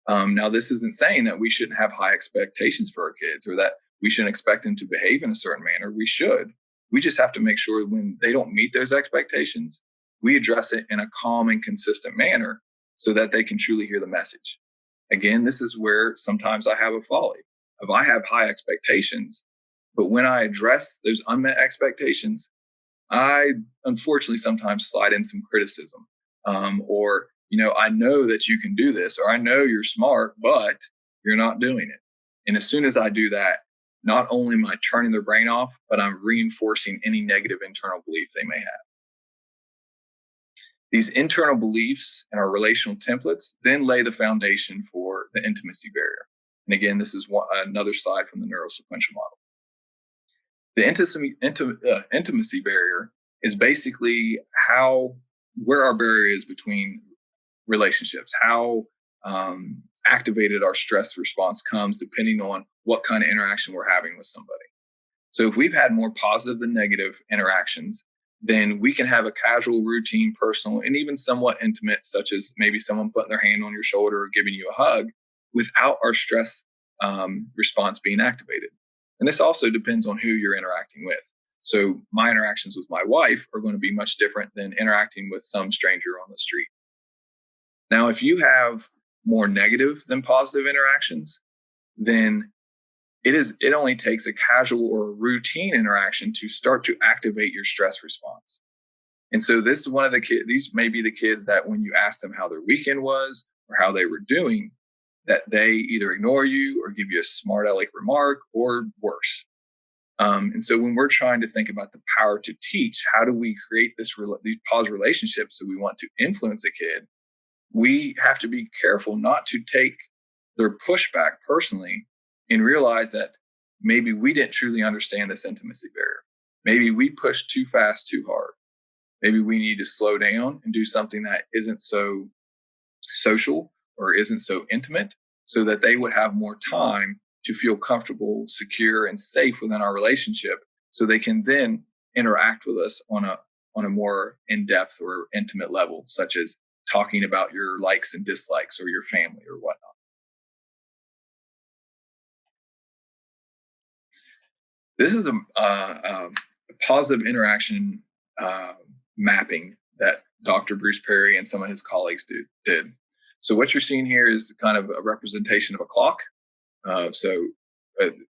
Now, this isn't saying that we shouldn't have high expectations for our kids or that we shouldn't expect them to behave in a certain manner. We should. We just have to make sure when they don't meet those expectations, we address it in a calm and consistent manner so that they can truly hear the message. Again, this is where sometimes I have a folly. If I have high expectations, but when I address those unmet expectations, I unfortunately sometimes slide in some criticism, or I know that you can do this, or I know you're smart, but you're not doing it. And as soon as I do that, not only am I turning their brain off, but I'm reinforcing any negative internal beliefs they may have. These internal beliefs and our relational templates then lay the foundation for the intimacy barrier. And again, this is another slide from the neurosequential model. The intimacy barrier is basically where our barrier is between relationships, how activated our stress response comes depending on what kind of interaction we're having with somebody. So if we've had more positive than negative interactions, then we can have a casual, routine, personal, and even somewhat intimate, such as maybe someone putting their hand on your shoulder or giving you a hug, without our stress response being activated. And this also depends on who you're interacting with. So my interactions with my wife are going to be much different than interacting with some stranger on the street. Now, if you have more negative than positive interactions, then it only takes a casual or a routine interaction to start to activate your stress response. And so this is one of the kids, these may be the kids that when you ask them how their weekend was or how they were doing, that they either ignore you or give you a smart aleck remark or worse. And so when we're trying to think about the power to teach, how do we create these positive relationships that we want to influence a kid? We have to be careful not to take their pushback personally and realize that maybe we didn't truly understand this intimacy barrier. Maybe we pushed too fast, too hard. Maybe we need to slow down and do something that isn't so social or isn't so intimate so that they would have more time to feel comfortable, secure, and safe within our relationship so they can then interact with us on a more in-depth or intimate level, such as talking about your likes and dislikes or your family or whatnot. This is a positive interaction mapping that Dr. Bruce Perry and some of his colleagues did. So what you're seeing here is kind of a representation of a clock.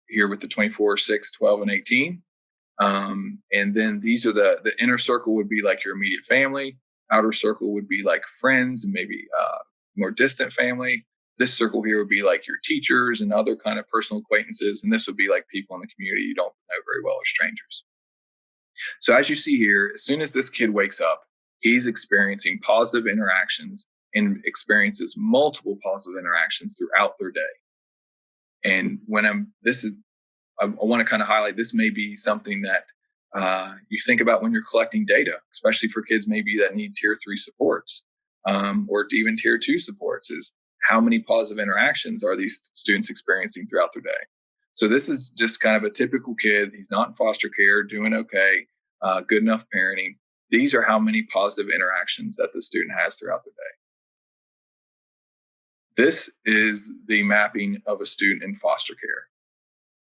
Here with the 24, 6, 12, and 18. And then these are the inner circle would be like your immediate family. Outer circle would be like friends and maybe more distant family. This circle here would be like your teachers and other kind of personal acquaintances. And this would be like people in the community you don't know very well or strangers. So as you see here, as soon as this kid wakes up, he's experiencing positive interactions and experiences multiple positive interactions throughout their day. And I want to kind of highlight, this may be something that you think about when you're collecting data, especially for kids maybe that need tier 3 supports or even tier 2 supports, is how many positive interactions are these students experiencing throughout their day. So this is just kind of a typical kid. He's not in foster care, doing okay, good enough parenting. These are how many positive interactions that the student has throughout the day. This is the mapping of a student in foster care.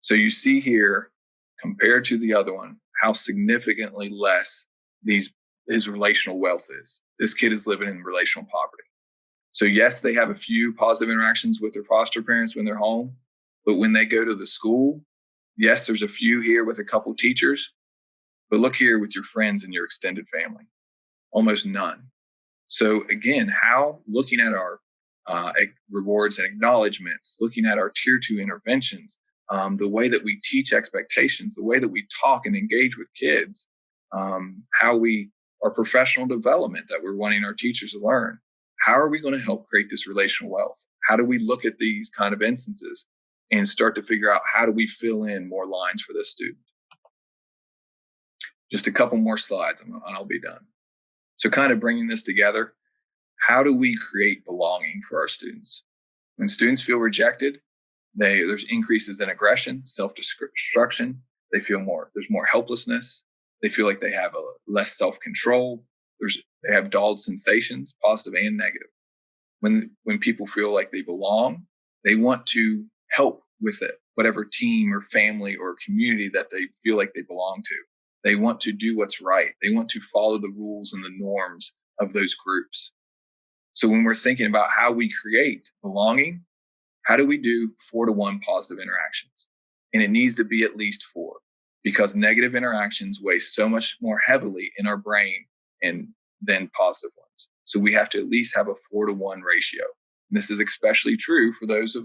So you see here, compared to the other one, how significantly less his relational wealth is. This kid is living in relational poverty. So yes, they have a few positive interactions with their foster parents when they're home, but when they go to the school, yes, there's a few here with a couple teachers, but look here with your friends and your extended family, almost none. So again, looking at our rewards and acknowledgments, looking at our tier 2 interventions, the way that we teach expectations, the way that we talk and engage with kids, our professional development that we're wanting our teachers to learn. How are we going to help create this relational wealth? How do we look at these kind of instances and start to figure out how do we fill in more lines for this student? Just a couple more slides and I'll be done. So kind of bringing this together, how do we create belonging for our students? When students feel rejected, there's increases in aggression, self-destruction. They feel there's more helplessness. They feel like they have less self-control. They have dulled sensations, positive and negative. When people feel like they belong, they want to help with it, whatever team or family or community that they feel like they belong to. They want to do what's right. They want to follow the rules and the norms of those groups. So when we're thinking about how we create belonging, how do we do 4-to-1 positive interactions? And it needs to be at least 4, because negative interactions weigh so much more heavily in our brain than positive ones. So we have to at least have a 4-to-1 ratio. And this is especially true for those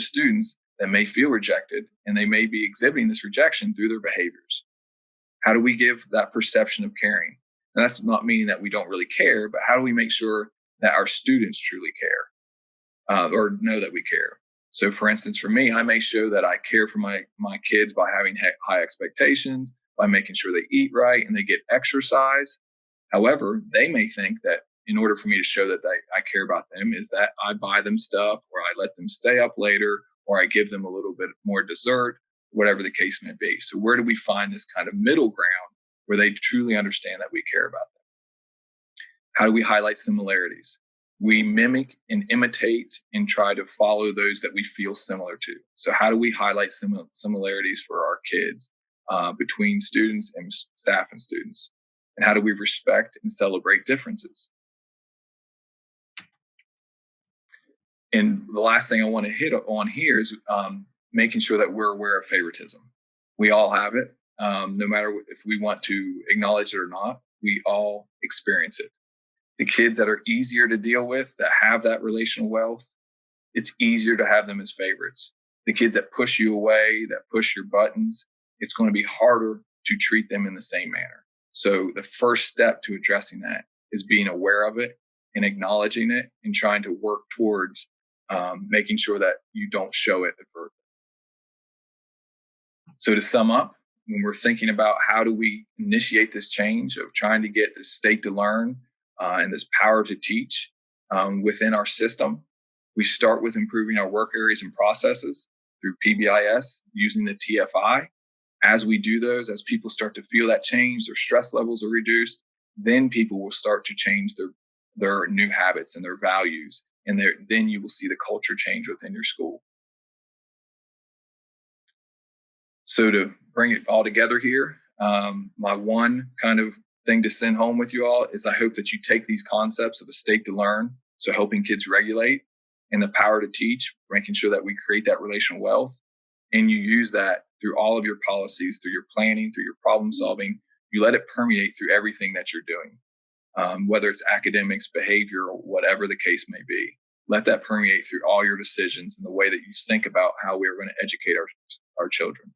students that may feel rejected, and they may be exhibiting this rejection through their behaviors. How do we give that perception of caring? And that's not meaning that we don't really care, but how do we make sure that our students truly care or know that we care? So for instance, for me, I make sure that I care for my kids by having high expectations, by making sure they eat right and they get exercise. However, they may think that in order for me to show that I care about them is that I buy them stuff, or I let them stay up later, or I give them a little bit more dessert, whatever the case may be. So where do we find this kind of middle ground where they truly understand that we care about them? How do we highlight similarities? We mimic and imitate and try to follow those that we feel similar to. So how do we highlight similarities for our kids between students and staff and students? And how do we respect and celebrate differences? And the last thing I want to hit on here is making sure that we're aware of favoritism. We all have it. No matter if we want to acknowledge it or not, we all experience it. The kids that are easier to deal with, that have that relational wealth, it's easier to have them as favorites. The kids that push you away, that push your buttons, it's going to be harder to treat them in the same manner. So the first step to addressing that is being aware of it and acknowledging it and trying to work towards making sure that you don't show it overtly. So to sum up, when we're thinking about how do we initiate this change of trying to get this state to learn and this power to teach within our system, we start with improving our work areas and processes through PBIS using the TFI. As we do those, as people start to feel that change, their stress levels are reduced, then people will start to change their new habits and their values. And then you will see the culture change within your school. So to bring it all together here, my one kind of thing to send home with you all is I hope that you take these concepts of a state to learn, so helping kids regulate, and the power to teach, making sure that we create that relational wealth, and you use that through all of your policies, through your planning, through your problem solving. You let it permeate through everything that you're doing, whether it's academics, behavior, or whatever the case may be. let that permeate through all your decisions and the way that you think about how we're going to educate our children.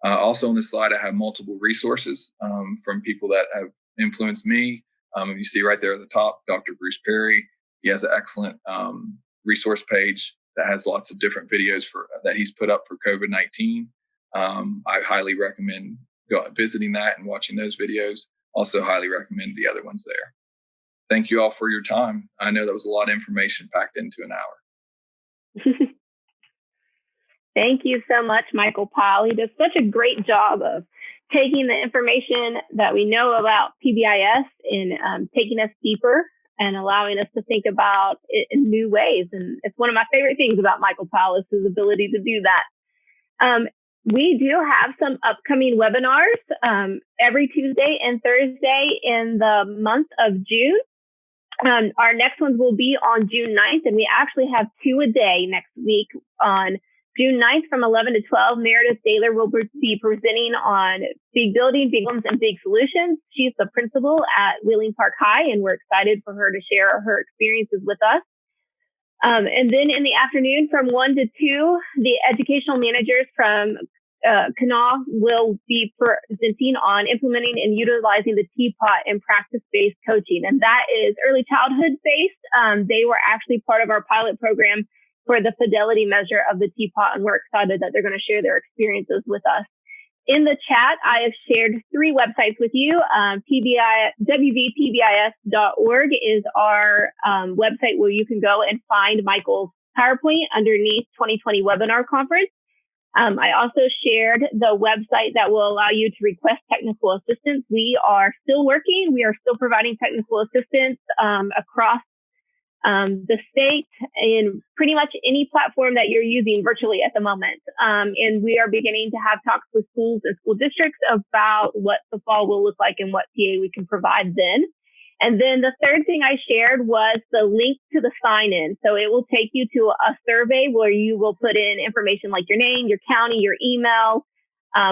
Also on this slide, I have multiple resources from people that have influenced me. You see right there at the top, Dr. Bruce Perry. He has an excellent resource page that has lots of different videos that he's put up for COVID-19. I highly recommend visiting that and watching those videos. Also highly recommend the other ones there. Thank you all for your time. I know that was a lot of information packed into an hour. Thank you so much, Michael Powell. He does such a great job of taking the information that we know about PBIS and taking us deeper and allowing us to think about it in new ways. And it's one of my favorite things about Michael Powell is his ability to do that. We do have some upcoming webinars every Tuesday and Thursday in the month of June. Our next ones will be on June 9th, and we actually have 2 a day next week. On June 9th from 11 to 12, Meredith Daylor will be presenting on big building, big homes, and big solutions. She's the principal at Wheeling Park High, and we're excited for her to share her experiences with us. And then in the afternoon from 1 to 2, the educational managers from Kanawha will be presenting on implementing and utilizing the Teapot in practice-based coaching. And that is early childhood-based. They were actually part of our pilot program for the fidelity measure of the Teapot, and we're excited that they're going to share their experiences with us. In the chat, I have shared 3 websites with you. WVPBIS.org is our website where you can go and find Michael's PowerPoint underneath 2020 Webinar Conference. I also shared the website that will allow you to request technical assistance. We are still working. We are still providing technical assistance across the state in pretty much any platform that you're using virtually at the moment. And we are beginning to have talks with schools and school districts about what the fall will look like and what TA we can provide then. And then the third thing I shared was the link to the sign-in. So it will take you to a survey where you will put in information like your name, your county, your email,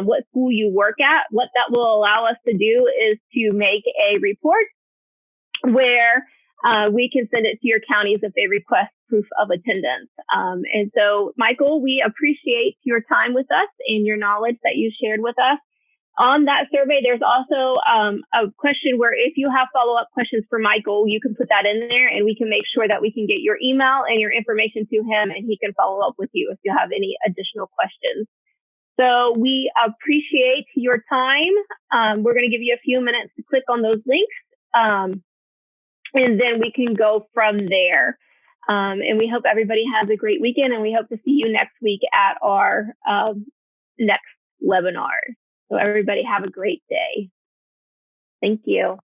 what school you work at. What that will allow us to do is to make a report where we can send it to your counties if they request proof of attendance. And so, Michael, we appreciate your time with us and your knowledge that you shared with us. On that survey, there's also a question where if you have follow-up questions for Michael, you can put that in there and we can make sure that we can get your email and your information to him and he can follow up with you if you have any additional questions. So we appreciate your time. We're going to give you a few minutes to click on those links. And then we can go from there. And we hope everybody has a great weekend, and we hope to see you next week at our next webinar. So everybody have a great day. Thank you.